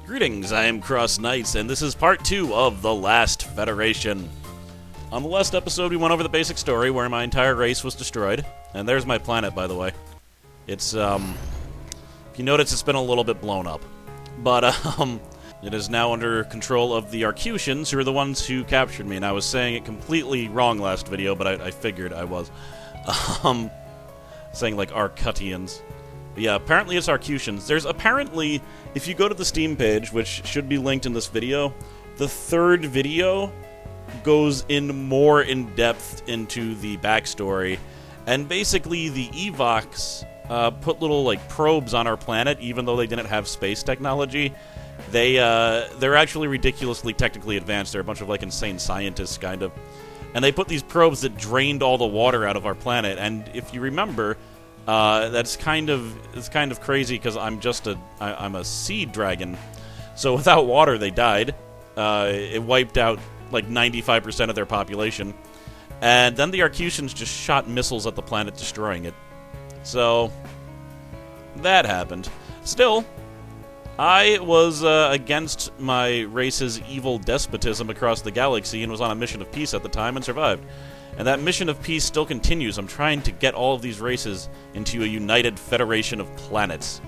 Greetings, I am CrossKnights, and this is part 2 of The Last Federation. On the last episode, we went over the basic story where my entire race was destroyed. And there's my planet, by the way. It's, if you notice, it's been a little bit blown up. But, it is now under control of the Arcutians, who are the ones who captured me. And I was saying it completely wrong last video, but I figured I was. Saying, like, Arcutians. But yeah, apparently it's Arcutians. There's apparently, if you go to the Steam page, which should be linked in this video, the third video goes in more in-depth into the backstory. And basically, the Evox put little, like, probes on our planet, even though they didn't have space technology. They're actually ridiculously technically advanced. They're a bunch of, like, insane scientists, kind of. And they put these probes that drained all the water out of our planet. And if you remember, it's kind of crazy because I'm a seed dragon. So without water, they died. It wiped out like 95% of their population. And then the Arcutians just shot missiles at the planet, destroying it. So that happened. Still, I was against my race's evil despotism across the galaxy and was on a mission of peace at the time and survived. And that mission of peace still continues. I'm trying to get all of these races into a united federation of planets.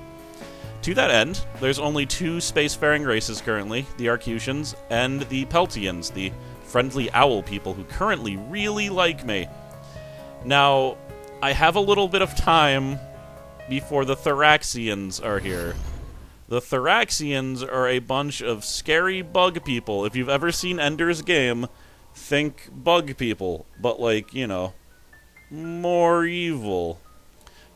To that end, there's only two spacefaring races currently, the Arcutians and the Peltians, the friendly owl people who currently really like me. Now, I have a little bit of time before the Thoraxians are here. The Thoraxians are a bunch of scary bug people. If you've ever seen Ender's Game, think bug people, but, like, you know, more evil.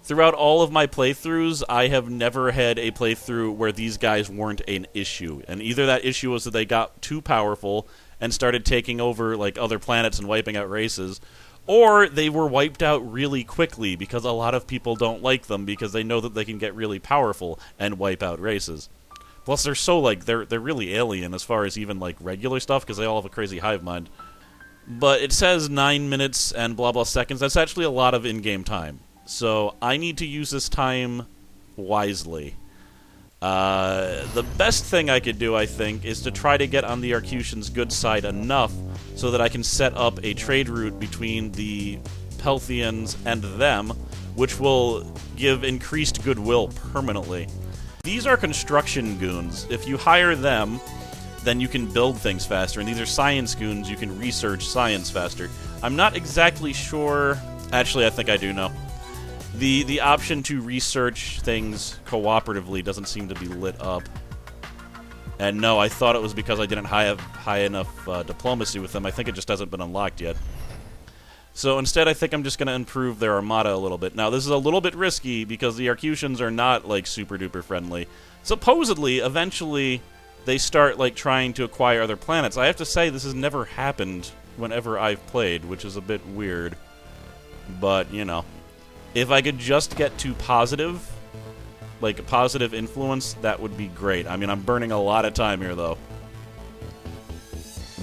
Throughout all of my playthroughs, I have never had a playthrough where these guys weren't an issue. And either that issue was that they got too powerful and started taking over, like, other planets and wiping out races, or they were wiped out really quickly because a lot of people don't like them because they know that they can get really powerful and wipe out races. Plus, they're so, like, they're really alien as far as even, like, regular stuff because they all have a crazy hive mind. But it says 9 minutes and blah blah seconds. That's actually a lot of in-game time. So I need to use this time wisely. The best thing I could do, I think, is to try to get on the Arcutians' good side enough so that I can set up a trade route between the Pelthians and them, which will give increased goodwill permanently. These are construction goons. If you hire them, then you can build things faster, and these are science goons. You can research science faster. I'm not exactly sure. Actually, I think I do know. The option to research things cooperatively doesn't seem to be lit up. And no, I thought it was because I didn't have high enough diplomacy with them. I think it just hasn't been unlocked yet. So instead, I think I'm just going to improve their armada a little bit. Now, this is a little bit risky because the Arcutians are not, like, super-duper friendly. Supposedly, eventually, they start, like, trying to acquire other planets. I have to say, this has never happened whenever I've played, which is a bit weird. But, you know, if I could just get to positive, like, a positive influence, that would be great. I mean, I'm burning a lot of time here, though.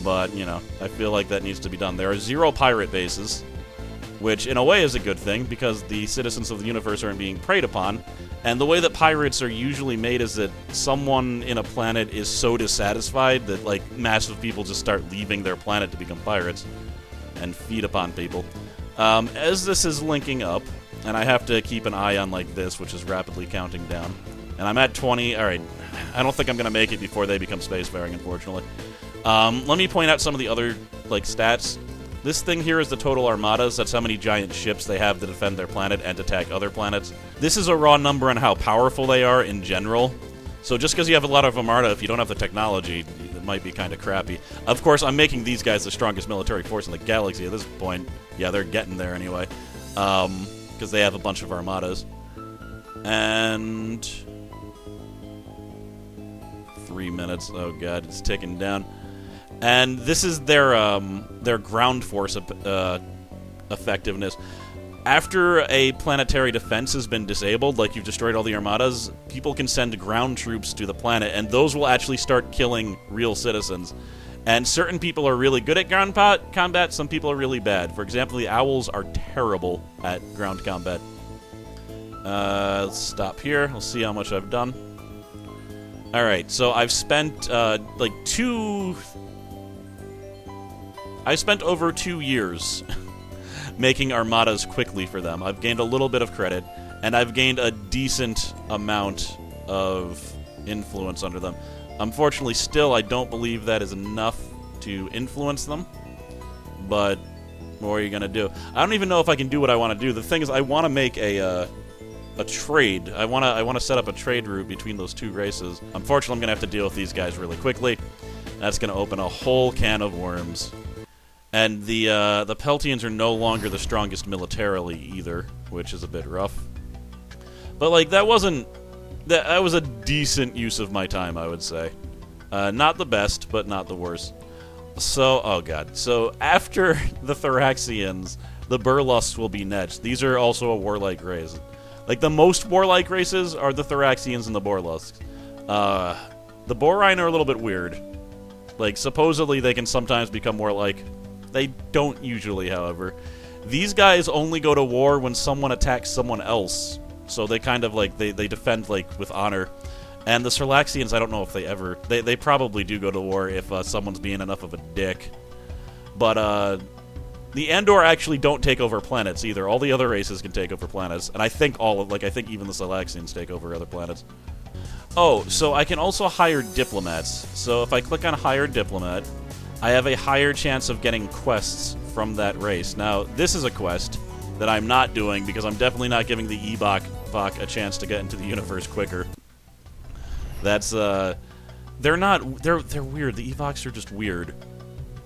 But, you know, I feel like that needs to be done. There are 0 pirate bases, which, in a way, is a good thing, because the citizens of the universe aren't being preyed upon. And the way that pirates are usually made is that someone in a planet is so dissatisfied that, like, massive people just start leaving their planet to become pirates and feed upon people. As this is linking up, and I have to keep an eye on, like, this, which is rapidly counting down. And I'm at 20. Alright, I don't think I'm going to make it before they become spacefaring, unfortunately. Let me point out some of the other, like, stats. This thing here is the total armadas. That's how many giant ships they have to defend their planet and attack other planets. This is a raw number on how powerful they are in general. So just because you have a lot of armada, if you don't have the technology, it might be kind of crappy. Of course, I'm making these guys the strongest military force in the galaxy at this point. Yeah, they're getting there anyway. Because they have a bunch of armadas. And 3 minutes. Oh god, it's ticking down. And this is their ground force effectiveness. After a planetary defense has been disabled, like you've destroyed all the armadas, people can send ground troops to the planet, and those will actually start killing real citizens. And certain people are really good at ground combat, some people are really bad. For example, the owls are terrible at ground combat. Let's stop here. We'll see how much I've done. Alright, so I've spent, like, I spent over 2 years making armadas quickly for them. I've gained a little bit of credit, and I've gained a decent amount of influence under them. Unfortunately, still, I don't believe that is enough to influence them, but what are you gonna do? I don't even know if I can do what I want to do. The thing is, I want to make a trade. I want to set up a trade route between those two races. Unfortunately, I'm gonna have to deal with these guys really quickly. That's gonna open a whole can of worms. And the Peltians are no longer the strongest militarily either, which is a bit rough. But like that was a decent use of my time, I would say. Not the best, but not the worst. So, oh god. So after the Thoraxians, the Burlusts will be next. These are also a warlike race. Like, the most warlike races are the Thoraxians and the Burlusts. The Borine are a little bit weird. Like, supposedly they can sometimes become warlike. They don't usually, however. These guys only go to war when someone attacks someone else. So they kind of, like, they defend, like, with honor. And the Sarlaxians, I don't know if they ever... They probably do go to war if someone's being enough of a dick. But, the Andor actually don't take over planets either. All the other races can take over planets. And I think I think even the Sarlaxians take over other planets. Oh, so I can also hire diplomats. So if I click on hire diplomat, I have a higher chance of getting quests from that race. Now, this is a quest that I'm not doing because I'm definitely not giving the Ebok a chance to get into the universe quicker. That's, they're weird. The Evoks are just weird.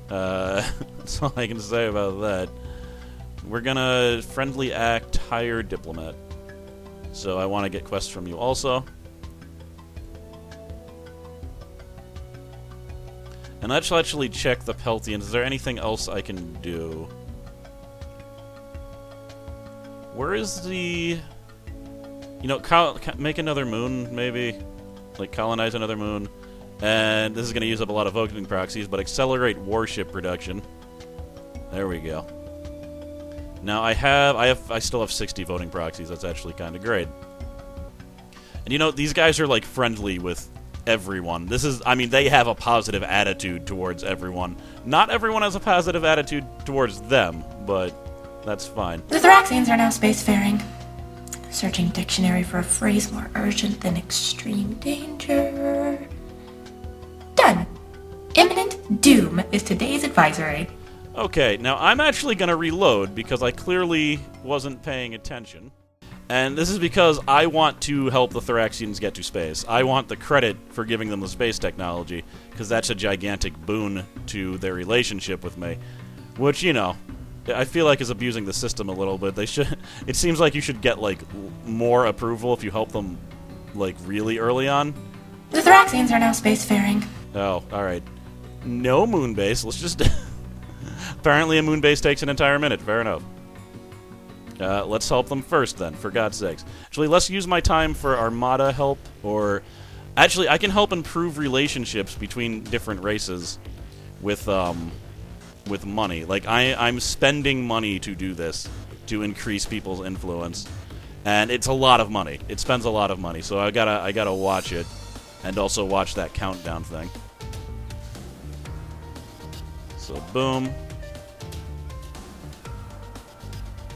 That's all I can say about that. We're gonna friendly act, hire diplomat. So I want to get quests from you also. And let's actually check the Peltians. Is there anything else I can do? Where is the... You know, make another moon, maybe? Like, colonize another moon. And this is going to use up a lot of voting proxies, but accelerate warship production. There we go. Now I still have 60 voting proxies. That's actually kind of great. And you know, these guys are like friendly with everyone. I mean, they have a positive attitude towards everyone. Not everyone has a positive attitude towards them, but that's fine. The Thoraxians are now spacefaring. Searching dictionary for a phrase more urgent than extreme danger. Done. Imminent doom is today's advisory. Okay, now I'm actually going to reload because I clearly wasn't paying attention. And this is because I want to help the Thoraxians get to space. I want the credit for giving them the space technology, because that's a gigantic boon to their relationship with me. Which, you know, I feel like is abusing the system a little bit. It seems like you should get, like, more approval if you help them, like, really early on. The Thoraxians are now spacefaring. Oh, alright. No moon base, let's just... Apparently a moon base takes an entire minute, fair enough. Let's help them first, then, for God's sakes. Actually, let's use my time for Armada help, or... Actually, I can help improve relationships between different races with money. Like, I'm spending money to do this, to increase people's influence. And it's a lot of money. It spends a lot of money, so I gotta watch it, and also watch that countdown thing. So, boom.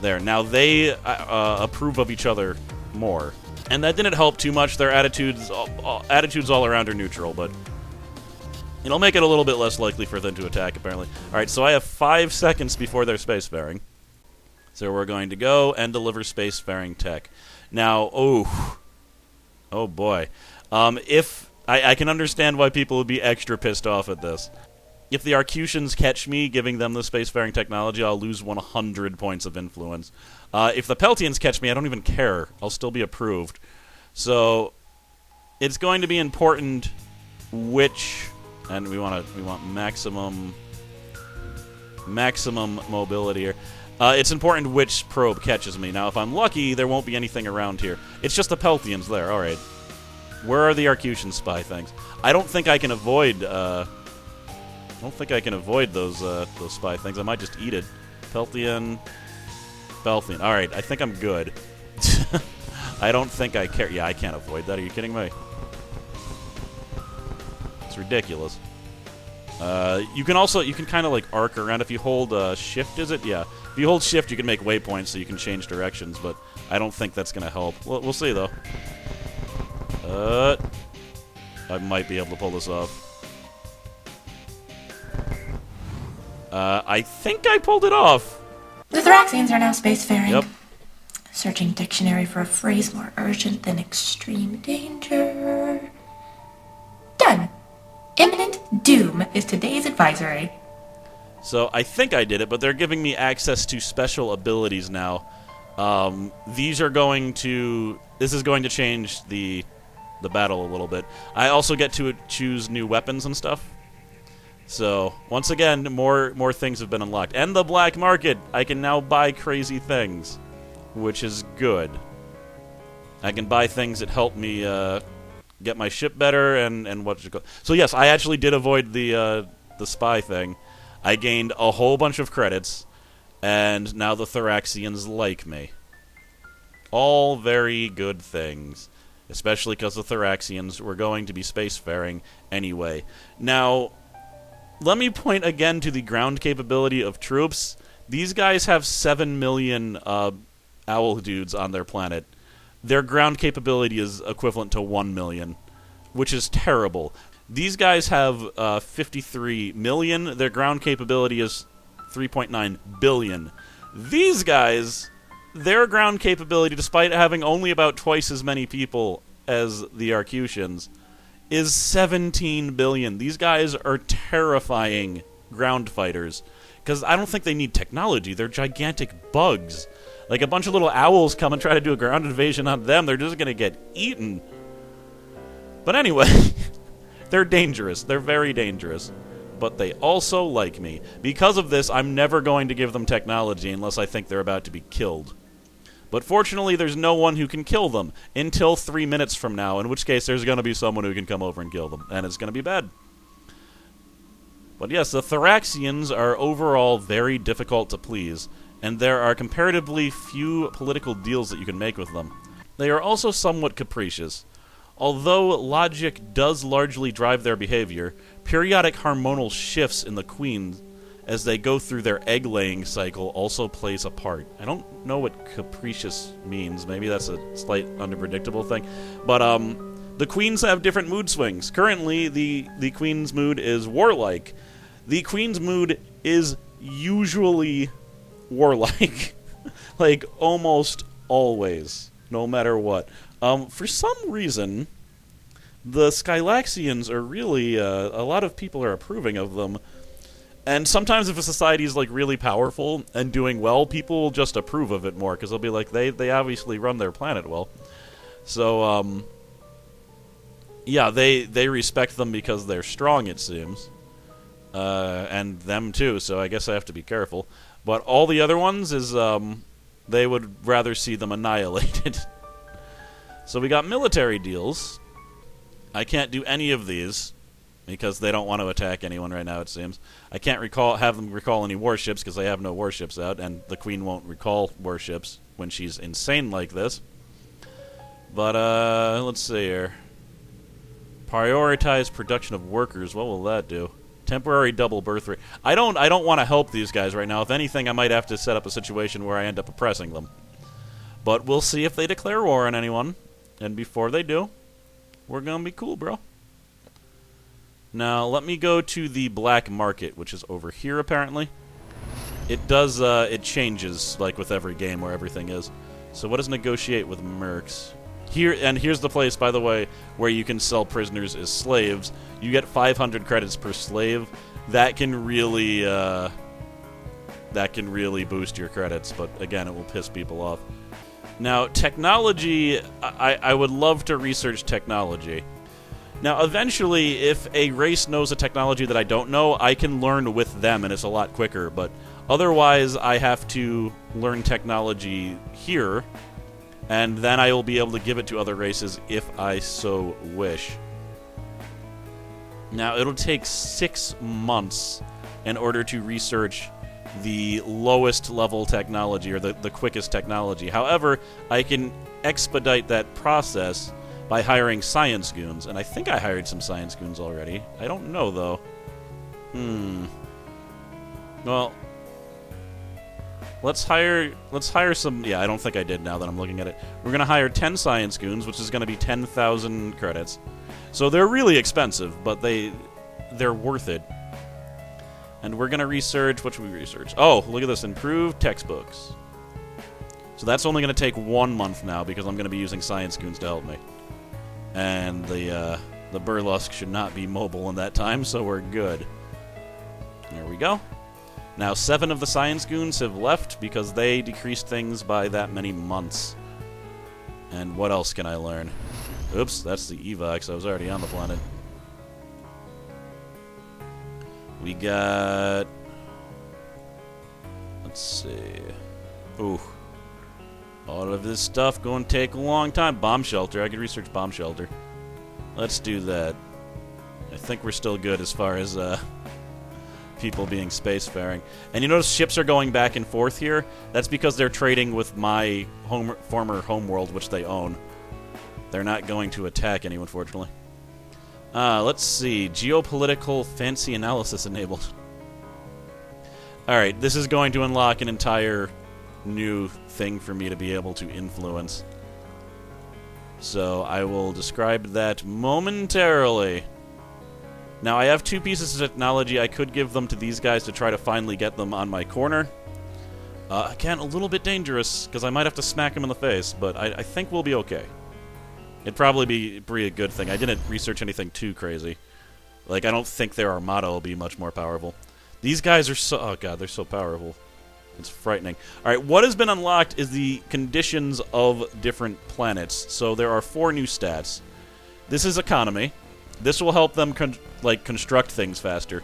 There. Now they approve of each other more. And that didn't help too much. Their attitudes all around are neutral, but it'll make it a little bit less likely for them to attack, apparently. Alright, so I have 5 seconds before they're spacefaring. So we're going to go and deliver spacefaring tech. Now, oh boy. If I can understand why people would be extra pissed off at this. If the Arcutians catch me giving them the spacefaring technology, I'll lose 100 points of influence. If the Peltians catch me, I don't even care. I'll still be approved. So it's going to be important which, and we want maximum mobility here. It's important which probe catches me. Now, if I'm lucky, there won't be anything around here. It's just the Peltians there. All right. Where are the Arcutian spy things? I don't think I can avoid. I don't think I can avoid those spy things. I might just eat it. Peltian. All right, I think I'm good. I don't think I care. Yeah, I can't avoid that. Are you kidding me? It's ridiculous. You can kind of like arc around if you hold shift, is it? Yeah. If you hold shift, you can make waypoints so you can change directions, but I don't think that's going to help. We'll see, though. I might be able to pull this off. I think I pulled it off. The Thoraxians are now spacefaring. Yep. Searching dictionary for a phrase more urgent than extreme danger. Done. Imminent doom is today's advisory. So I think I did it, but they're giving me access to special abilities now. This is going to change the battle a little bit. I also get to choose new weapons and stuff. So once again, more things have been unlocked, and the black market. I can now buy crazy things, which is good. I can buy things that help me get my ship better and what. So yes, I actually did avoid the spy thing. I gained a whole bunch of credits, and now the Thoraxians like me. All very good things, especially because the Thoraxians were going to be spacefaring anyway. Now, let me point again to the ground capability of troops. These guys have 7 million owl dudes on their planet. Their ground capability is equivalent to 1 million, which is terrible. These guys have 53 million. Their ground capability is 3.9 billion. These guys, their ground capability, despite having only about twice as many people as the Arcutians, is 17 billion. These guys are terrifying ground fighters, because I don't think they need technology. They're gigantic bugs. Like, a bunch of little owls come and try to do a ground invasion on them, they're just going to get eaten. But anyway, they're dangerous. They're very dangerous. But they also like me. Because of this, I'm never going to give them technology unless I think they're about to be killed. But fortunately, there's no one who can kill them until 3 minutes from now, in which case there's going to be someone who can come over and kill them, and it's going to be bad. But yes, the Thoraxians are overall very difficult to please, and there are comparatively few political deals that you can make with them. They are also somewhat capricious. Although logic does largely drive their behavior, periodic hormonal shifts in the queens as they go through their egg-laying cycle also plays a part. I don't know what capricious means. Maybe that's a slight unpredictable thing. But the queens have different mood swings. Currently, the queen's mood is warlike. The queen's mood is usually warlike. Like, almost always, no matter what. For some reason, the Skylaxians are really, a lot of people are approving of them. And sometimes if a society is, like, really powerful and doing well, people will just approve of it more, because they'll be like, they obviously run their planet well. So, yeah, they respect them because they're strong, it seems. And them too, so I guess I have to be careful. But all the other ones is, they would rather see them annihilated. So we got military deals. I can't do any of these, because they don't want to attack anyone right now, it seems. I can't have them recall any warships, because they have no warships out, and the Queen won't recall warships when she's insane like this. But, let's see here. Prioritize production of workers. What will that do? Temporary double birth rate. I don't want to help these guys right now. If anything, I might have to set up a situation where I end up oppressing them. But we'll see if they declare war on anyone. And before they do, we're going to be cool, bro. Now, let me go to the black market, which is over here, apparently. It does, it changes, like with every game where everything is. So what does negotiate with mercs? Here's the place, by the way, where you can sell prisoners as slaves. You get 500 credits per slave. That can really boost your credits, but again, it will piss people off. Now, technology, I would love to research technology. Now, eventually, if a race knows a technology that I don't know, I can learn with them, and it's a lot quicker. But otherwise, I have to learn technology here, and then I will be able to give it to other races if I so wish. Now, it'll take 6 months in order to research the lowest level technology, or the quickest technology. However, I can expedite that process by hiring science goons. And I think I hired some science goons already. I don't know, though. Well, let's hire some... Yeah, I don't think I did now that I'm looking at it. We're going to hire 10 science goons, which is going to be 10,000 credits. So they're really expensive, but they're worth it. And we're going to research... What should we research? Oh, look at this. Improved textbooks. So that's only going to take 1 month now, because I'm going to be using science goons to help me. And the Burlust should not be mobile in that time, so we're good. There we go. Now, 7 of the science goons have left because they decreased things by that many months. And what else can I learn? Oops, that's the Evox. I was already on the planet. We got... Let's see... Ooh. All of this stuff going to take a long time. Bomb shelter. I could research bomb shelter. Let's do that. I think we're still good as far as people being spacefaring. And you notice ships are going back and forth here? That's because they're trading with my former homeworld, which they own. They're not going to attack anyone, fortunately. Let's see. Geopolitical fancy analysis enabled. Alright, this is going to unlock an entire new thing for me to be able to influence. So I will describe that momentarily. Now, I have 2 pieces of technology. I could give them to these guys to try to finally get them on my corner. Again, a little bit dangerous, because I might have to smack them in the face, but I think we'll be okay. It'd probably be a good thing. I didn't research anything too crazy. Like, I don't think their armada will be much more powerful. These guys are so... Oh, God, they're so powerful. It's frightening. Alright, what has been unlocked is the conditions of different planets. So there are 4 new stats. This is economy. This will help them construct things faster.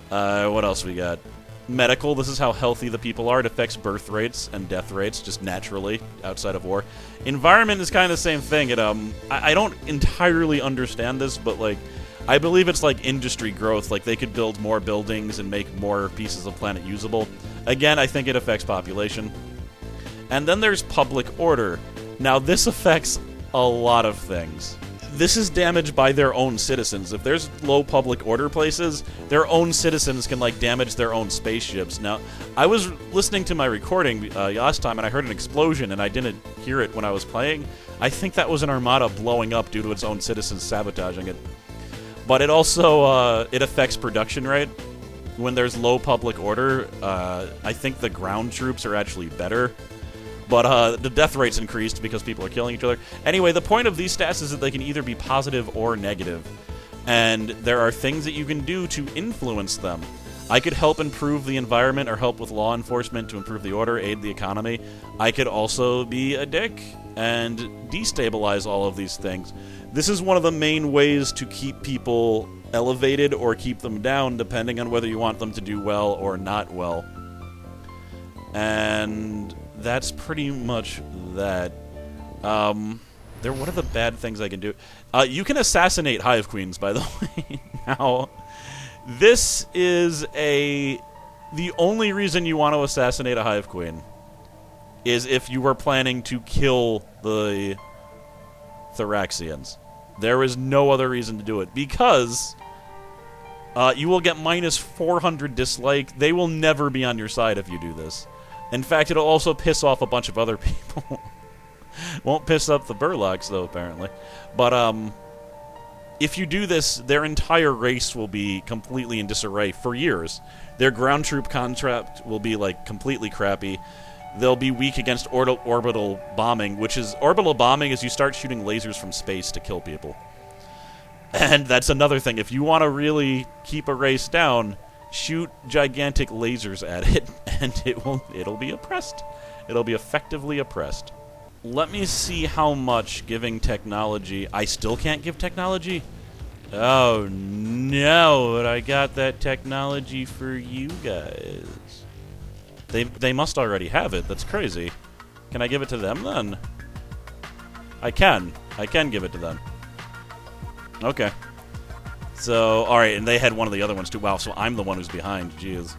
What else we got? Medical. This is how healthy the people are. It affects birth rates and death rates just naturally outside of war. Environment is kind of the same thing. I don't entirely understand this, but like I believe it's like industry growth. Like they could build more buildings and make more pieces of planet usable. Again, I think it affects population. And then there's public order. Now this affects a lot of things. This is damaged by their own citizens. If there's low public order places, their own citizens can like damage their own spaceships. Now, I was listening to my recording last time and I heard an explosion and I didn't hear it when I was playing. I think that was an armada blowing up due to its own citizens sabotaging it. But it also it affects production rate. When there's low public order, I think the ground troops are actually better. But the death rate's increased because people are killing each other. Anyway, the point of these stats is that they can either be positive or negative. And there are things that you can do to influence them. I could help improve the environment or help with law enforcement to improve the order, aid the economy. I could also be a dick and destabilize all of these things. This is one of the main ways to keep people elevated or keep them down, depending on whether you want them to do well or not well. And that's pretty much that. What are the bad things I can do? You can assassinate Hive Queens, by the way. Now, this is the only reason you want to assassinate a Hive Queen is if you were planning to kill the Thoraxians. There is no other reason to do it, because you will get minus 400 dislike. They will never be on your side if you do this. In fact, it'll also piss off a bunch of other people. Won't piss up the Burlusts, though, apparently. But, if you do this, their entire race will be completely in disarray for years. Their ground troop contract will be, like, completely crappy. They'll be weak against orbital bombing, which is... Orbital bombing is you start shooting lasers from space to kill people. And that's another thing. If you want to really keep a race down, shoot gigantic lasers at it, and it'll be oppressed. It'll be effectively oppressed. Let me see how much giving technology... I still can't give technology? Oh, no, but I got that technology for you guys. They must already have it. That's crazy. Can I give it to them, then? I can. I can give it to them. Okay. So, alright, and they had one of the other ones, too. Wow, so I'm the one who's behind. Jeez.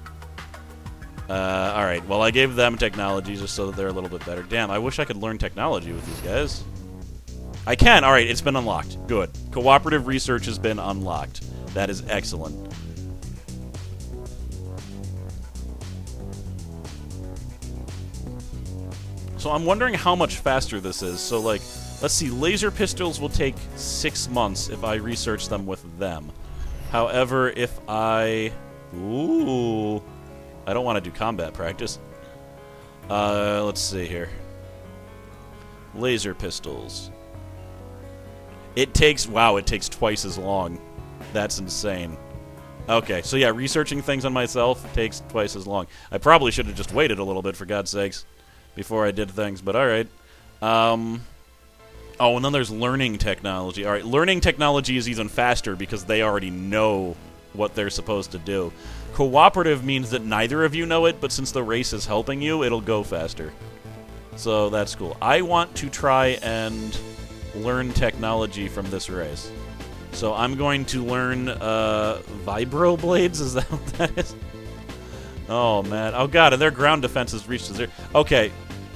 Alright, well, I gave them technology just so that they're a little bit better. Damn, I wish I could learn technology with these guys. I can. All right, it's been unlocked. Good. Cooperative research has been unlocked. That is excellent. So I'm wondering how much faster this is. So, like, let's see. Laser pistols will take 6 months if I research them with them. However, if I... Ooh. I don't want to do combat practice. Let's see here. Laser pistols. It takes... Wow, it takes twice as long. That's insane. Okay, so yeah, researching things on myself takes twice as long. I probably should have just waited a little bit, for God's sakes, before I did things, but alright. Oh, and then there's learning technology. Alright, learning technology is even faster because they already know what they're supposed to do. Cooperative means that neither of you know it, but since the race is helping you, it'll go faster. So that's cool. I want to try and learn technology from this race. So I'm going to learn vibroblades. Is that what that is? Oh man. Oh god, and their ground defense has reached 0. Okay,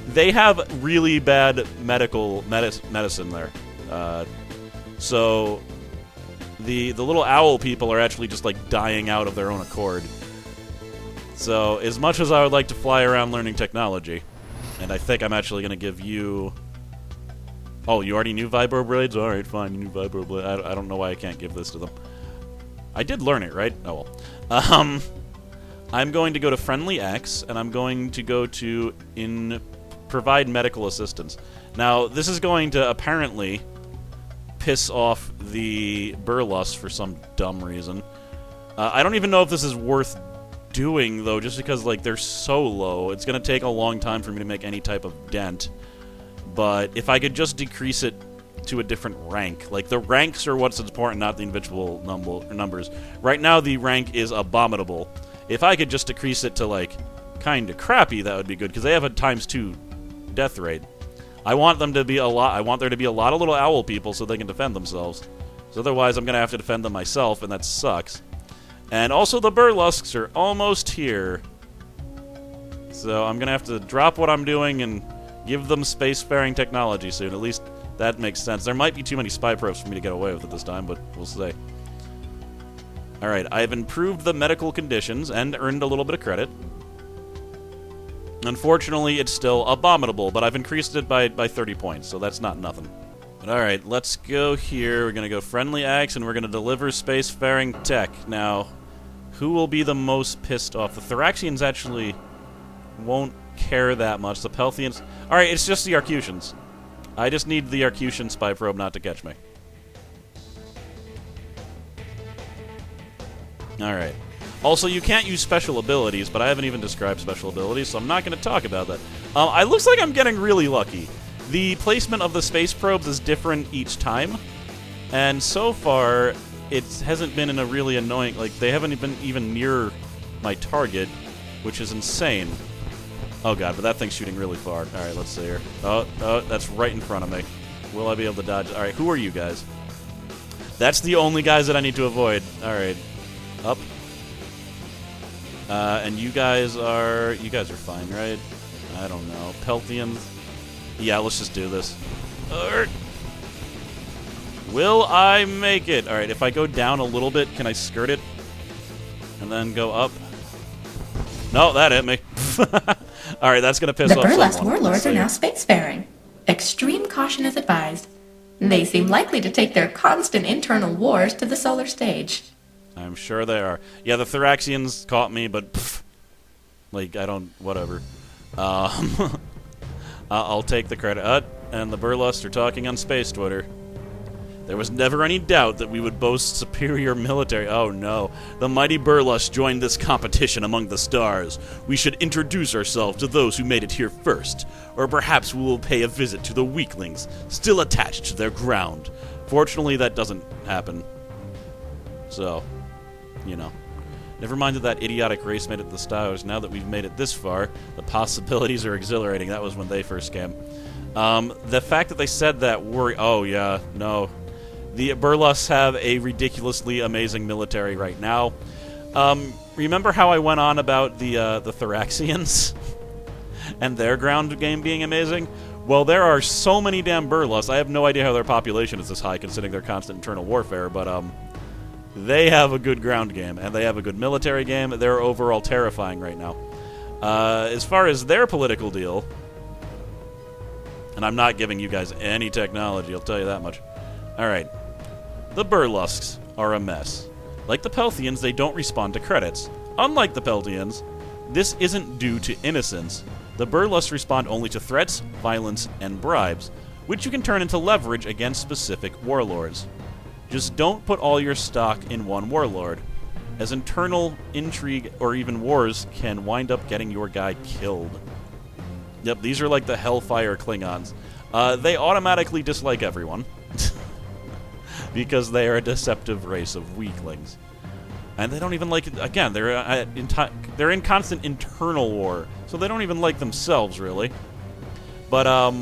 they have really bad medicine there. So the little owl people are actually just like dying out of their own accord. So as much as I would like to fly around learning technology, and I think I'm actually going to give you... Oh, you already knew vibroblades? Alright, fine, you knew vibroblades. I don't know why I can't give this to them. I did learn it, right? Oh well. I'm going to go to Friendly X, and I'm going to go to provide medical assistance. Now, this is going to apparently piss off the Burlusts for some dumb reason. I don't even know if this is worth doing, though, just because, like, they're so low. It's going to take a long time for me to make any type of dent. But if I could just decrease it to a different rank. Like, the ranks are what's important, not the individual numbers. Right now, the rank is abominable. If I could just decrease it to, like, kind of crappy, that would be good, because they have a ×2 death rate. I want them to be a lot. I want there to be a lot of little owl people so they can defend themselves. So otherwise, I'm going to have to defend them myself, and that sucks. And also, the Burlusks are almost here. So I'm going to have to drop what I'm doing and give them spacefaring technology soon. At least that makes sense. There might be too many spy probes for me to get away with it this time, but we'll see. Alright, I've improved the medical conditions and earned a little bit of credit. Unfortunately, it's still abominable, but I've increased it by 30 points, so that's not nothing. But alright, let's go here. We're going to go Friendly Axe, and we're going to deliver spacefaring tech. Now, who will be the most pissed off? The Thoraxians actually won't care that much. The Pelthians... Alright, it's just the Arcutians. I just need the Arcutian spy probe not to catch me. Alright. Also, you can't use special abilities, but I haven't even described special abilities, so I'm not going to talk about that. It looks like I'm getting really lucky. The placement of the space probes is different each time, and so far, it hasn't been in a really annoying... Like, they haven't been even near my target, which is insane. Oh god, but that thing's shooting really far. Alright, let's see here. Oh, that's right in front of me. Will I be able to dodge? Alright, who are you guys? That's the only guys that I need to avoid. Alright. Up. And you guys are fine, right? I don't know. Pelthians. Yeah, let's just do this. Will I make it? Alright, if I go down a little bit, can I skirt it? And then go up? No, that hit me. Alright, that's gonna piss off someone. The Burlust warlords are now spacefaring. Extreme caution is advised. They seem likely to take their constant internal wars to the solar stage. I'm sure they are. Yeah, the Thoraxians caught me, but pff, like, I don't... Whatever. I'll take the credit. And the Burlusts are talking on space Twitter. There was never any doubt that we would boast superior military... Oh, no. The mighty Burlust joined this competition among the stars. We should introduce ourselves to those who made it here first. Or perhaps we will pay a visit to the weaklings, still attached to their ground. Fortunately, that doesn't happen. So... You know, never mind that idiotic race made it to the stars. Now that we've made it this far, the possibilities are exhilarating. That was when they first came. The fact that they said that worry... Oh, yeah, no. The Burlusts have a ridiculously amazing military right now. Remember how I went on about the Thoraxians? And their ground game being amazing? Well, there are so many damn Burlusts. I have no idea how their population is this high, considering their constant internal warfare, but, they have a good ground game, and they have a good military game. They're overall terrifying right now. As far as their political deal, and I'm not giving you guys any technology, I'll tell you that much. Alright. The Burlusts are a mess. Like the Pelthians, they don't respond to credits. Unlike the Pelthians, this isn't due to innocence. The Burlusts respond only to threats, violence, and bribes, which you can turn into leverage against specific warlords. Just don't put all your stock in one warlord, as internal intrigue or even wars can wind up getting your guy killed. Yep, these are like the Hellfire Klingons. They automatically dislike everyone, because they are a deceptive race of weaklings. And they don't even like it. Again, they're in constant internal war, so they don't even like themselves, really. But,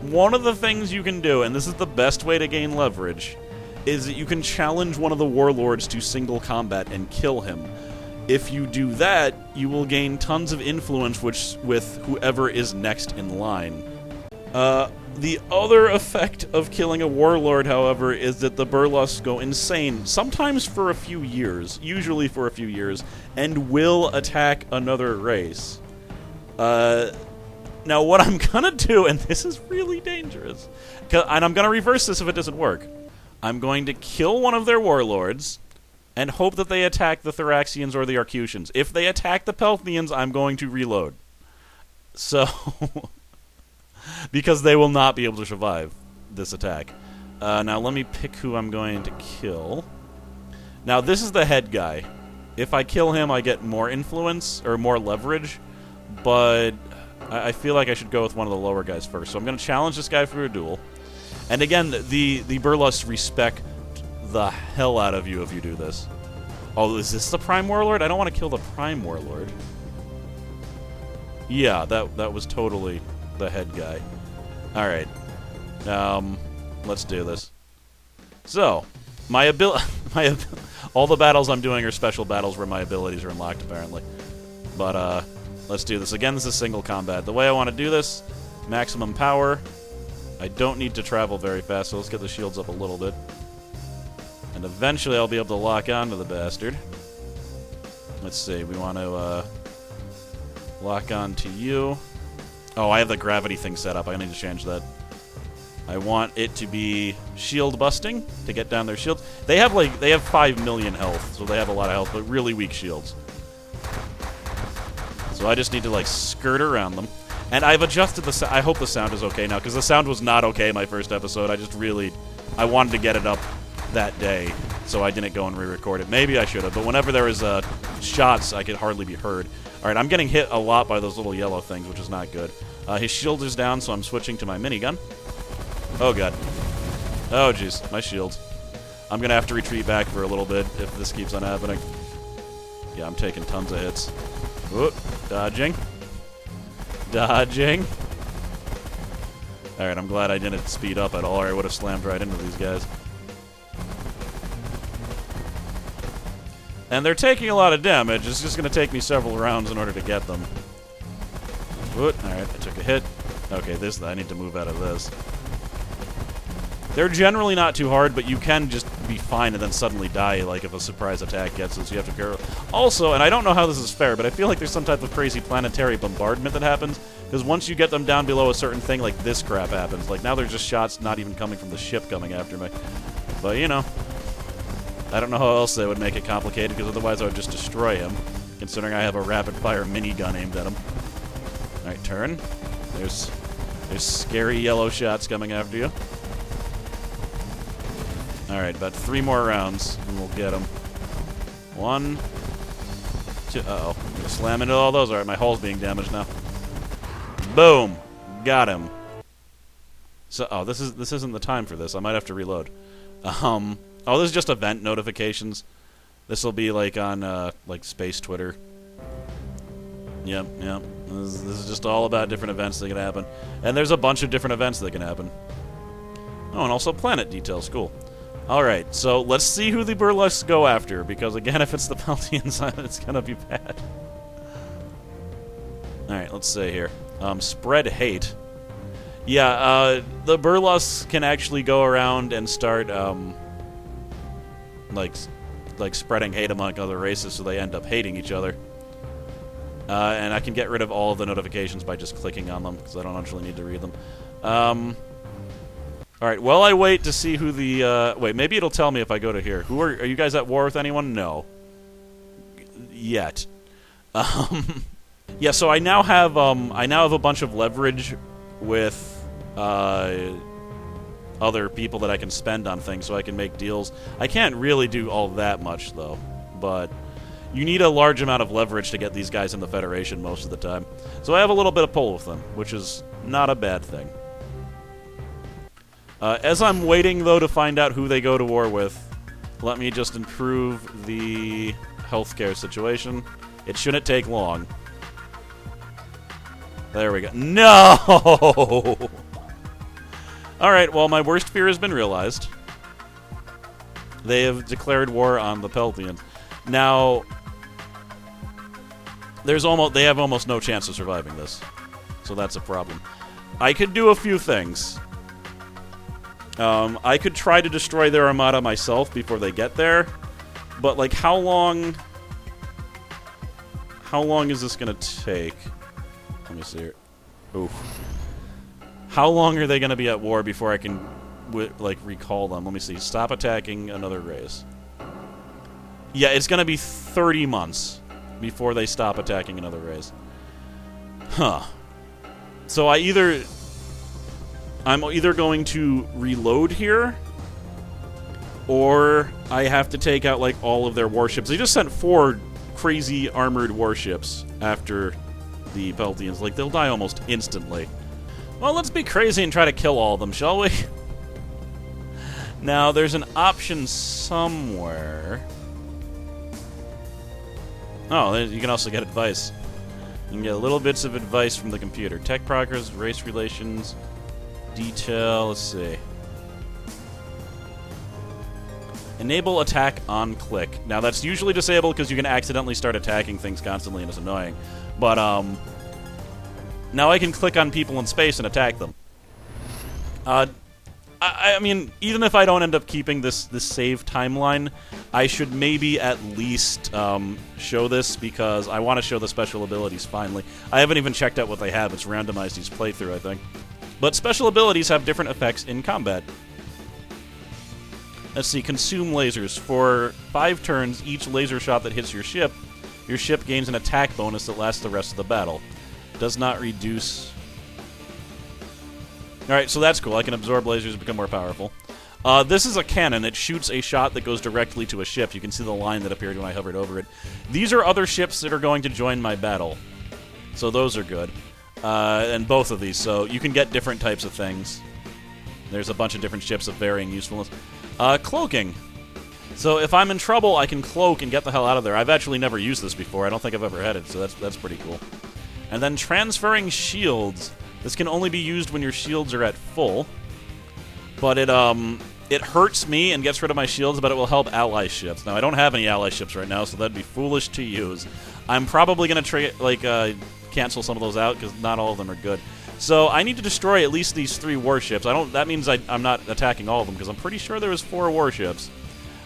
one of the things you can do, and this is the best way to gain leverage, is that you can challenge one of the warlords to single combat and kill him. If you do that, you will gain tons of influence with whoever is next in line. The other effect of killing a warlord, however, is that the Burlusts go insane, sometimes for a few years, usually for a few years, and will attack another race. Now what I'm gonna do, and this is really dangerous, and I'm gonna reverse this if it doesn't work, I'm going to kill one of their warlords, and hope that they attack the Thoraxians or the Arcutians. If they attack the Pelthians, I'm going to reload. So... because they will not be able to survive this attack. Now let me pick who I'm going to kill. Now this is the head guy. If I kill him, I get more influence, or more leverage, but I feel like I should go with one of the lower guys first. So I'm going to challenge this guy for a duel. And again, the Burlusts respect the hell out of you if you do this. Oh, is this the Prime Warlord? I don't want to kill the Prime Warlord. Yeah, that was totally the head guy. Alright. Let's do this. So, all the battles I'm doing are special battles where my abilities are unlocked, apparently. But, let's do this. Again, this is single combat. The way I want to do this, maximum power. I don't need to travel very fast, so let's get the shields up a little bit. And eventually I'll be able to lock onto the bastard. Let's see, we want to, lock on to you. Oh, I have the gravity thing set up. I need to change that. I want it to be shield busting to get down their shields. They have 5 million health, so they have a lot of health, but really weak shields. So I just need to, like, skirt around them. And I've adjusted the sound. I hope the sound is okay now, because the sound was not okay my first episode. I wanted to get it up that day, so I didn't go and re-record it. Maybe I should have, but whenever there was shots, I could hardly be heard. Alright, I'm getting hit a lot by those little yellow things, which is not good. His shield is down, so I'm switching to my minigun. Oh, God. Oh, jeez. My shield. I'm going to have to retreat back for a little bit if this keeps on happening. Yeah, I'm taking tons of hits. Whoop. Dodging. Dodging. Alright, I'm glad I didn't speed up at all, or I would have slammed right into these guys. And they're taking a lot of damage. It's just going to take me several rounds in order to get them. Alright, I took a hit. Okay, I need to move out of this. They're generally not too hard, but you can just be fine and then suddenly die, like if a surprise attack gets us. You have to go. Also, and I don't know how this is fair, but I feel like there's some type of crazy planetary bombardment that happens, because once you get them down below a certain thing, like this crap happens. Like now there's just shots not even coming from the ship coming after me. But, you know. I don't know how else they would make it complicated, because otherwise I would just destroy him, considering I have a rapid-fire minigun aimed at him. Alright, turn. There's scary yellow shots coming after you. Alright, about 3 more rounds, and we'll get him. 1, 2, uh-oh. I'm gonna slam into all those. Alright, my hull's being damaged now. Boom! Got him. So, oh, this isn't the time for this. I might have to reload. Oh, this is just event notifications. This will be like on like space Twitter. Yep. This is just all about different events that can happen. And there's a bunch of different events that can happen. Oh, and also planet details. Cool. Alright, so let's see who the Burlusts go after, because again, if it's the Pelthians, it's gonna be bad. Alright, let's see here. Spread hate. Yeah, the Burlusts can actually go around and start, like spreading hate among other races, so they end up hating each other. And I can get rid of all of the notifications by just clicking on them, because I don't actually need to read them. Alright, while I wait to see who the, wait, maybe it'll tell me if I go to here. Are you guys at war with anyone? No. Yet. Yeah, so I now have a bunch of leverage with, other people that I can spend on things, so I can make deals. I can't really do all that much, though, but you need a large amount of leverage to get these guys in the Federation most of the time. So I have a little bit of pull with them, which is not a bad thing. As I'm waiting, though, to find out who they go to war with, let me just improve the healthcare situation. It shouldn't take long. There we go. No! Alright, well, my worst fear has been realized. They have declared war on the Pelthians. Now, they have almost no chance of surviving this. So that's a problem. I could do a few things. I could try to destroy their armada myself before they get there. But, like, how long is this going to take? Let me see here. Oof. How long are they going to be at war before I can, like, recall them? Let me see. Stop attacking another race. Yeah, it's going to be 30 months before they stop attacking another race. Huh. So I'm either going to reload here, or I have to take out, like, all of their warships. They just sent 4 crazy armored warships after the Pelthians. Like, they'll die almost instantly. Well, let's be crazy and try to kill all of them, shall we? Now, there's an option somewhere. Oh, you can also get advice. You can get little bits of advice from the computer. Tech progress, race relations, detail, let's see. Enable attack on click. Now, that's usually disabled because you can accidentally start attacking things constantly and it's annoying. But, now I can click on people in space and attack them. I mean, even if I don't end up keeping this save timeline, I should maybe at least show this, because I want to show the special abilities finally. I haven't even checked out what they have. It's randomized each playthrough, I think. But special abilities have different effects in combat. Let's see, consume lasers. For 5 turns, each laser shot that hits your ship gains an attack bonus that lasts the rest of the battle. Does not reduce... Alright, so that's cool. I can absorb lasers and become more powerful. This is a cannon. It shoots a shot that goes directly to a ship. You can see the line that appeared when I hovered over it. These are other ships that are going to join my battle. So those are good. And both of these. So you can get different types of things. There's a bunch of different ships of varying usefulness. Cloaking. So if I'm in trouble, I can cloak and get the hell out of there. I've actually never used this before. I don't think I've ever had it, so that's pretty cool. And then transferring shields. This can only be used when your shields are at full. But it hurts me and gets rid of my shields, but it will help ally ships. Now, I don't have any ally ships right now, so that'd be foolish to use. I'm probably going to cancel some of those out, because not all of them are good. So I need to destroy at least these 3 warships. That means I'm not attacking all of them, because I'm pretty sure there was 4 warships.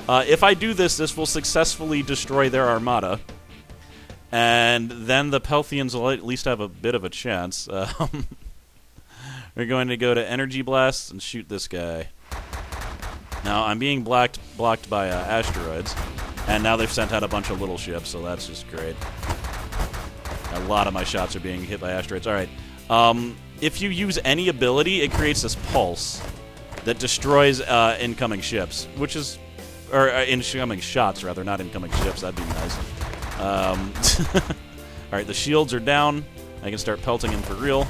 If I do this, this will successfully destroy their armada. And then the Pelthians will at least have a bit of a chance. We're going to go to Energy Blast and shoot this guy. Now, I'm being blocked by asteroids. And now they've sent out a bunch of little ships, so that's just great. A lot of my shots are being hit by asteroids. Alright. If you use any ability, it creates this pulse that destroys incoming ships, which is... Or incoming shots, rather, not incoming ships. That'd be nice. Alright, the shields are down. I can start pelting him for real.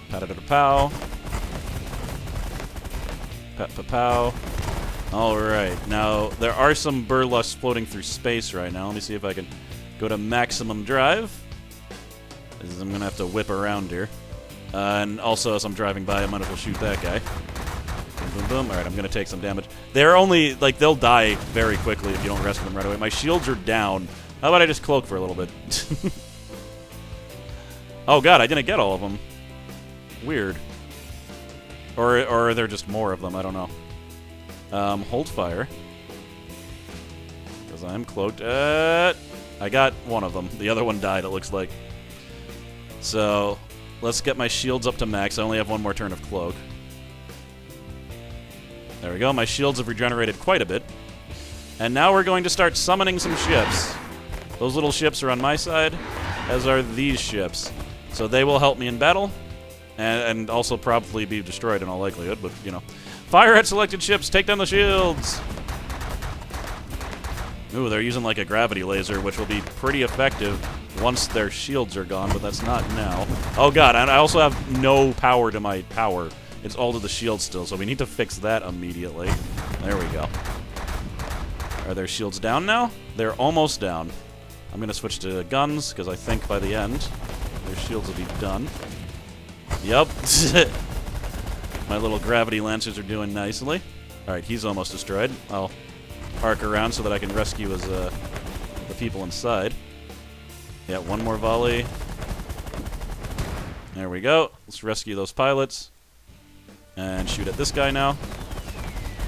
Pa-da-da-da-pow. Pa-pa-pow. Alright, now, there are some Burlusts floating through space right now. Let me see if I can go to maximum drive. I'm going to have to whip around here. And also, as I'm driving by, I might as well shoot that guy. Boom, boom, boom. Alright, I'm going to take some damage. They're only, like, they'll die very quickly if you don't rescue them right away. My shields are down. How about I just cloak for a little bit? Oh, God, I didn't get all of them. Weird. Or are there just more of them? I don't know. Hold fire. Because I'm cloaked. I got one of them. The other one died, it looks like. So, let's get my shields up to max. I only have one more turn of cloak. There we go. My shields have regenerated quite a bit. And now we're going to start summoning some ships. Those little ships are on my side, as are these ships. So they will help me in battle, and also probably be destroyed in all likelihood, but, you know. Fire at selected ships! Take down the shields! Ooh, they're using like a gravity laser, which will be pretty effective once their shields are gone, but that's not now. Oh god, and I also have no power to my power. It's all to the shield still, so we need to fix that immediately. There we go. Are their shields down now? They're almost down. I'm going to switch to guns, because I think by the end, their shields will be done. Yup. My little gravity lancers are doing nicely. Alright, he's almost destroyed. I'll arc around so that I can rescue the people inside. Yeah, one more volley. There we go. Let's rescue those pilots. And shoot at this guy now.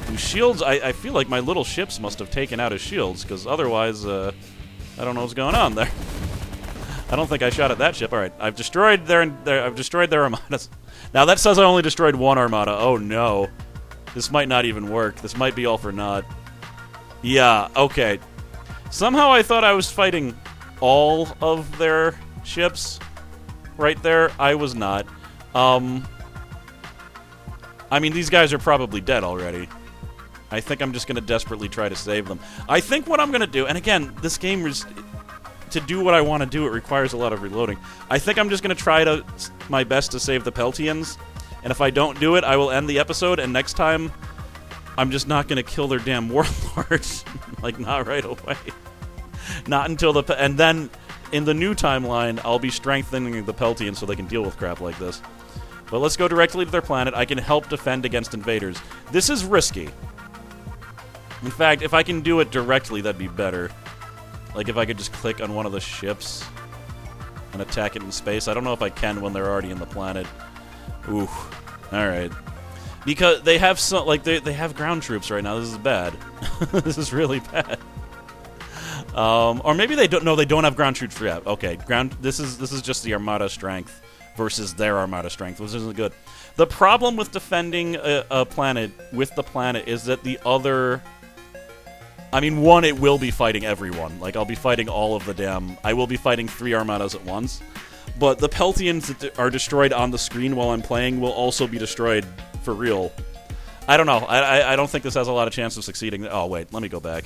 Whose shields, I feel like my little ships must have taken out his shields, because otherwise, I don't know what's going on there. I don't think I shot at that ship. Alright, I've destroyed their armadas. Now that says I only destroyed one armada. Oh no. This might not even work. This might be all for naught. Yeah, okay. Somehow I thought I was fighting all of their ships right there. I was not. I mean, these guys are probably dead already. I think I'm just going to desperately try to save them. I think what I'm going to do, and again, this game is... To do what I want to do, it requires a lot of reloading. I think I'm just going to try my best to save the Peltians, and if I don't do it, I will end the episode, and next time, I'm just not going to kill their damn warlords. Like, not right away. Not until and then, in the new timeline, I'll be strengthening the Peltians so they can deal with crap like this. But let's go directly to their planet. I can help defend against invaders. This is risky. In fact, if I can do it directly, that'd be better. Like, if I could just click on one of the ships and attack it in space. I don't know if I can when they're already in the planet. Ooh. Alright. Because they have some, like, they have ground troops right now. This is bad. This is really bad. Or maybe they don't, no, they don't have ground troops yet. Okay, this is just the Armada strength versus their Armada strength, which isn't good. The problem with defending a planet with the planet is that the other... I mean, one, it will be fighting everyone. Like, I'll be fighting all of the damn... I will be fighting 3 armadas at once. But the Peltians that are destroyed on the screen while I'm playing will also be destroyed for real. I don't know. I don't think this has a lot of chance of succeeding. Oh, wait. Let me go back.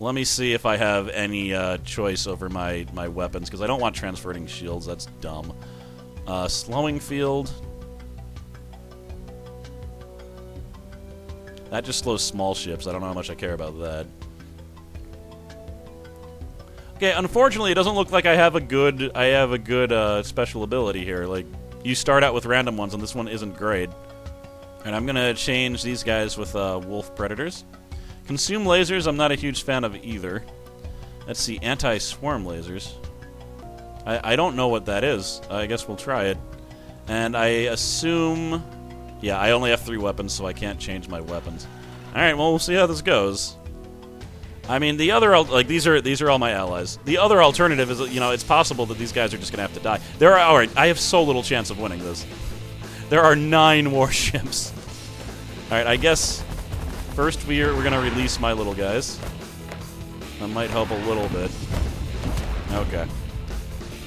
Let me see if I have any choice over my weapons, because I don't want transferring shields. That's dumb. Slowing field. That just slows small ships. I don't know how much I care about that. Okay, unfortunately, it doesn't look like I have a good special ability here. Like, you start out with random ones, and this one isn't great. And I'm gonna change these guys with wolf predators. Consume lasers, I'm not a huge fan of either. Let's see, anti-swarm lasers. I don't know what that is. I guess we'll try it. And I assume... Yeah, I only have 3 weapons, so I can't change my weapons. Alright, well, we'll see how this goes. I mean, the other... Like, these are all my allies. The other alternative is, you know, it's possible that these guys are just gonna have to die. Alright, I have so little chance of winning this. There are 9 warships. Alright, I guess... First, we're gonna release my little guys. That might help a little bit. Okay.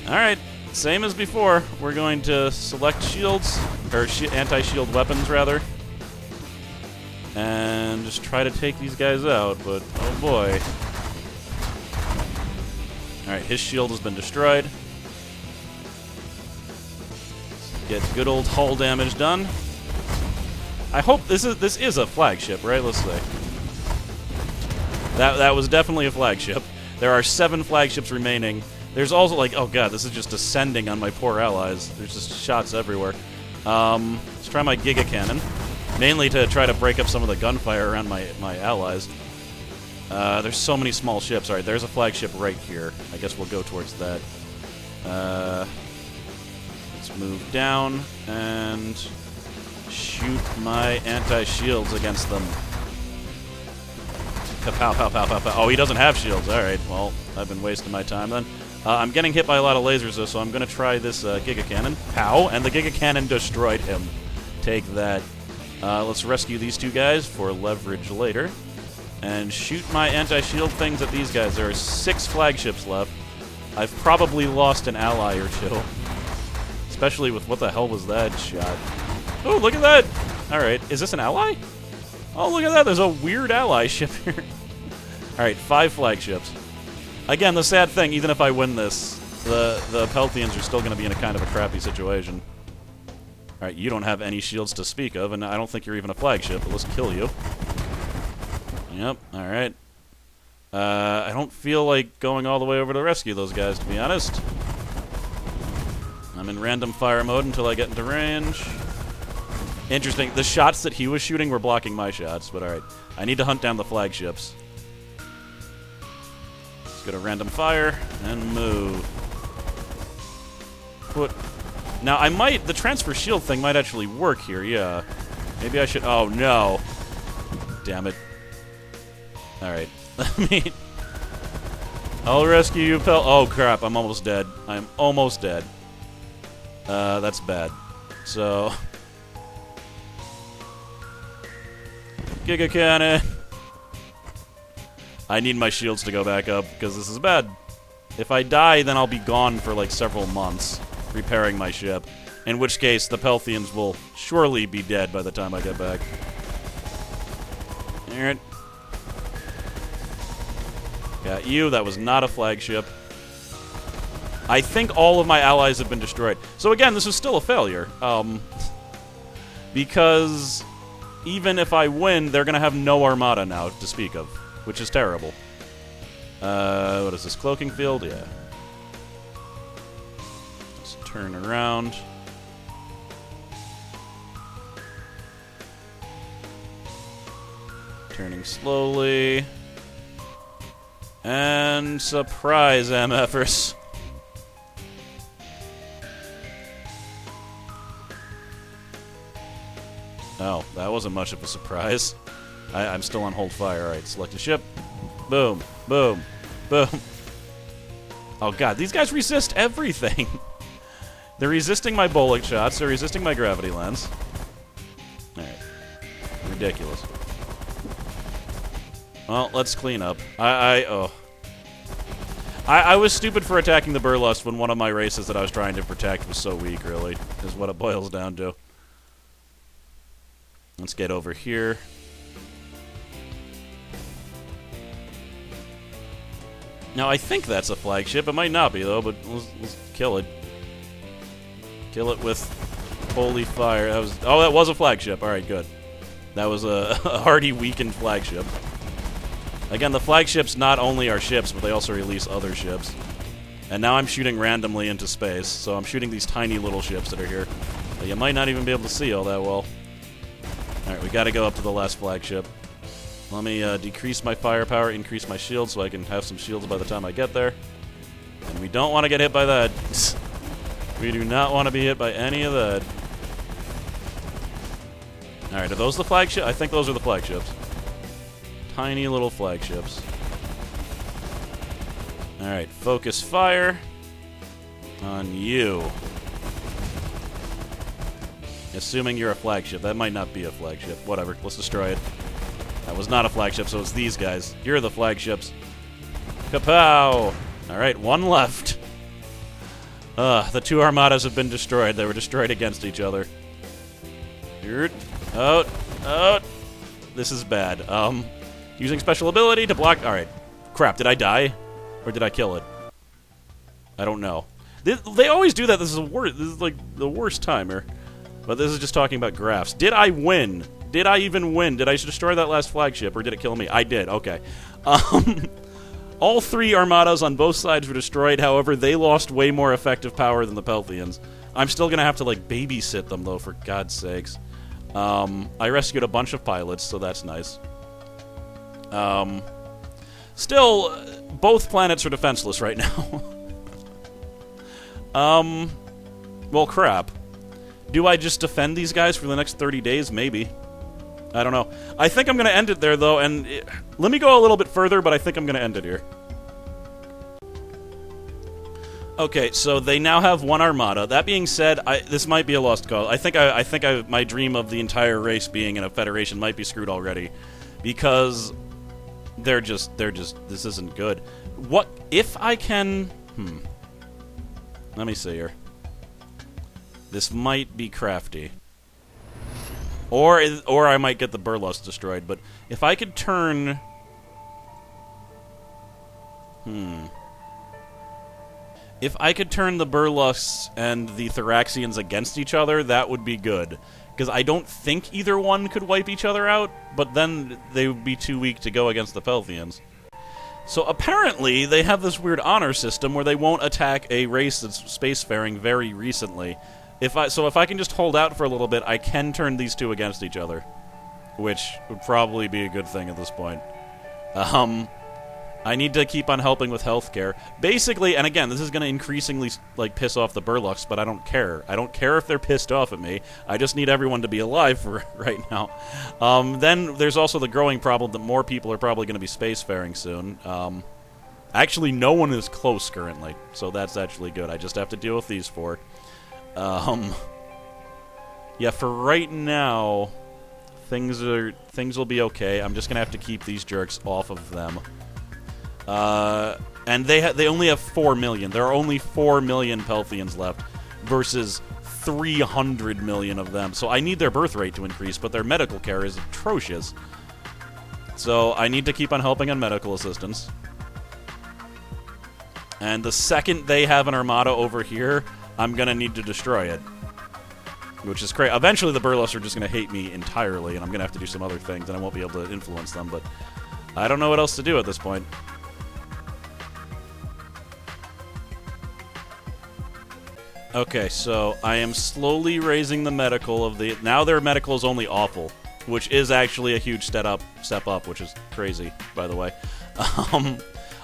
Alright, same as before. We're going to select shields, or anti-shield weapons, rather. And just try to take these guys out, but oh boy. Alright, his shield has been destroyed. Get good old hull damage done. I hope this is a flagship, right? Let's see. That was definitely a flagship. There are 7 flagships remaining. There's also, like, oh god, this is just descending on my poor allies. There's just shots everywhere. Let's try my Giga Cannon. Mainly to try to break up some of the gunfire around my allies. There's so many small ships. Alright, there's a flagship right here. I guess we'll go towards that. Let's Let's move down and shoot my anti-shields against them. Pow, pow, pow, pow, pow. Oh, he doesn't have shields. Alright, well, I've been wasting my time then. I'm getting hit by a lot of lasers, though, so I'm going to try this Giga Cannon. Pow! And the Giga Cannon destroyed him. Take that. Let's rescue these two guys for leverage later. And shoot my anti-shield things at these guys. There are 6 flagships left. I've probably lost an ally or two. Especially with what the hell was that shot. Oh, look at that! Alright, is this an ally? Oh, look at that, there's a weird ally ship here. Alright, 5 flagships. Again, the sad thing, even if I win this, the Pelthians are still going to be in a kind of a crappy situation. Alright, you don't have any shields to speak of, and I don't think you're even a flagship, but let's kill you. Yep, alright. I don't feel like going all the way over to rescue those guys, to be honest. I'm in random fire mode until I get into range. Interesting. The shots that he was shooting were blocking my shots, but alright. I need to hunt down the flagships. Let's go to random fire and move. Now, I might... The transfer shield thing might actually work here, yeah. Maybe I should... Oh, no. Damn it. Alright. Let me... I'll rescue you, Pel... Oh, crap. I'm almost dead. I'm almost dead. That's bad. So... Giga Cannon! I need my shields to go back up, because this is bad. If I die, then I'll be gone for, like, several months, repairing my ship. In which case, the Pelthians will surely be dead by the time I get back. Alright. Got you. That was not a flagship. I think all of my allies have been destroyed. So again, this is still a failure. Because... even if I win, they're going to have no armada now to speak of, which is terrible. What is this, cloaking field? Yeah. Let's turn around. Turning slowly. And surprise, MFers. Oh, that wasn't much of a surprise. I'm still on hold fire. Alright, select a ship. Boom, boom, boom. Oh god, these guys resist everything. They're resisting my bullet shots. They're resisting my gravity lens. Alright. Ridiculous. Well, let's clean up. I was stupid for attacking the Burlust when one of my races that I was trying to protect was so weak, really. Is what it boils down to. Let's get over here. Now, I think that's a flagship. It might not be, though, but let's kill it. Kill it with holy fire. That was a flagship. All right, good. That was a hardy, weakened flagship. Again, the flagships not only are ships, but they also release other ships. And now I'm shooting randomly into space, so I'm shooting these tiny little ships that are here. But you might not even be able to see all that well. Alright, we gotta go up to the last flagship. Let me decrease my firepower, increase my shield so I can have some shields by the time I get there. And we don't want to get hit by that. We do not want to be hit by any of that. Alright, are those the flagships? I think those are the flagships. Tiny little flagships. Alright, focus fire on you. Assuming you're a flagship. That might not be a flagship. Whatever. Let's destroy it. That was not a flagship, so it's these guys. You're the flagships. Kapow! Alright, one left. The 2 armadas have been destroyed. They were destroyed against each other. Out. This is bad. Using special ability to block... Alright. Crap, did I die? Or did I kill it? I don't know. They always do that. This is like the worst timer. But this is just talking about graphs. Did I win? Did I even win? Did I destroy that last flagship, or did it kill me? I did. Okay. All 3 armadas on both sides were destroyed. However, they lost way more effective power than the Pelthians. I'm still going to have to, like, babysit them, though, for God's sakes. I rescued a bunch of pilots, so that's nice. Still, both planets are defenseless right now. Well, crap. Do I just defend these guys for the next 30 days? Maybe. I don't know. I think I'm going to end it there, though, and let me go a little bit further, but I think I'm going to end it here. Okay, so they now have one armada. That being said, this might be a lost cause. I think my dream of the entire race being in a federation might be screwed already, because they're just this isn't good. What if I can? Let me see here. This might be crafty, or I might get the Burlust destroyed. But if I could turn, if I could turn the Burlusts and the Thoraxians against each other, that would be good. Because I don't think either one could wipe each other out, but then they would be too weak to go against the Pelthians. So apparently, they have this weird honor system where they won't attack a race that's spacefaring very recently. If I can just hold out for a little bit, I can turn these two against each other. Which would probably be a good thing at this point. I need to keep on helping with healthcare. Basically, and again, this is going to increasingly like piss off the Burlusts, but I don't care. I don't care if they're pissed off at me. I just need everyone to be alive for right now. Then there's also the growing problem that more people are probably going to be spacefaring soon. Actually, no one is close currently, so that's actually good. I just have to deal with these four. Yeah, for right now, things will be okay. I'm just going to have to keep these jerks off of them. And they only have 4 million. There are only 4 million Pelthians left versus 300 million of them. So I need their birth rate to increase, but their medical care is atrocious. So I need to keep on helping on medical assistance. And the second they have an armada over here, I'm going to need to destroy it. Which is crazy. Eventually the Burlusts are just going to hate me entirely, and I'm going to have to do some other things, and I won't be able to influence them, but I don't know what else to do at this point. Okay, so I am slowly raising the medical of the... Now their medical is only awful, which is actually a huge step up, which is crazy, by the way.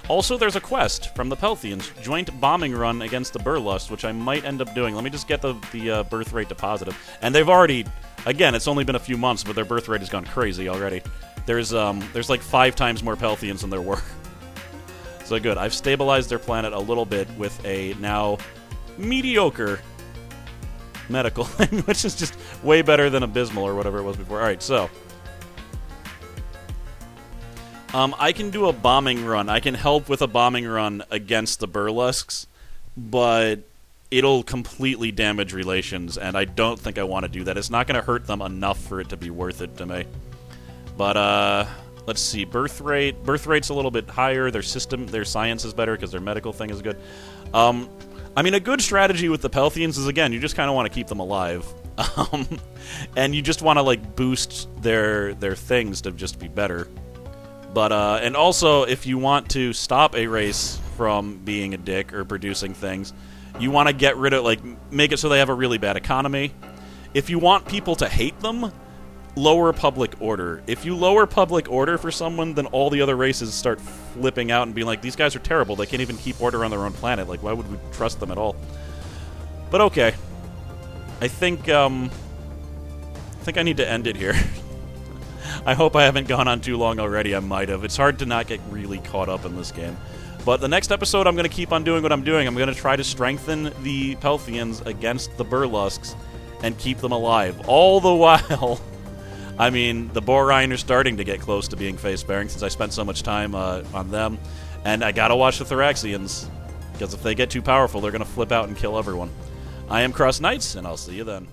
Also, there's a quest from the Pelthians, joint bombing run against the Burlust, which I might end up doing. Let me just get the birth rate to positive. And they've already... Again, it's only been a few months, but their birth rate has gone crazy already. There's like 5 times more Pelthians than there were. So good. I've stabilized their planet a little bit with a now mediocre medical thing, which is just way better than abysmal or whatever it was before. Alright, so I can do a bombing run. I can help with a bombing run against the Burlusks, but it'll completely damage relations, and I don't think I want to do that. It's not going to hurt them enough for it to be worth it to me. But, let's see. Birth rate. Birth rate's a little bit higher. Their science is better because their medical thing is good. I mean, a good strategy with the Pelthians is, again, you just kind of want to keep them alive. And you just want to, like, boost their things to just be better. But, and also, if you want to stop a race from being a dick or producing things, you want to get rid of, like, make it so they have a really bad economy. If you want people to hate them, lower public order. If you lower public order for someone, then all the other races start flipping out and being like, these guys are terrible. They can't even keep order on their own planet. Like, why would we trust them at all? But okay. I think I need to end it here. I hope I haven't gone on too long already. I might have. It's hard to not get really caught up in this game. But the next episode, I'm going to keep on doing what I'm doing. I'm going to try to strengthen the Pelthians against the Burlusks and keep them alive. All the while... I mean, the Borine are starting to get close to being face-bearing since I spent so much time on them. And I gotta watch the Thoraxians, because if they get too powerful, they're gonna flip out and kill everyone. I am CrossKnights, and I'll see you then.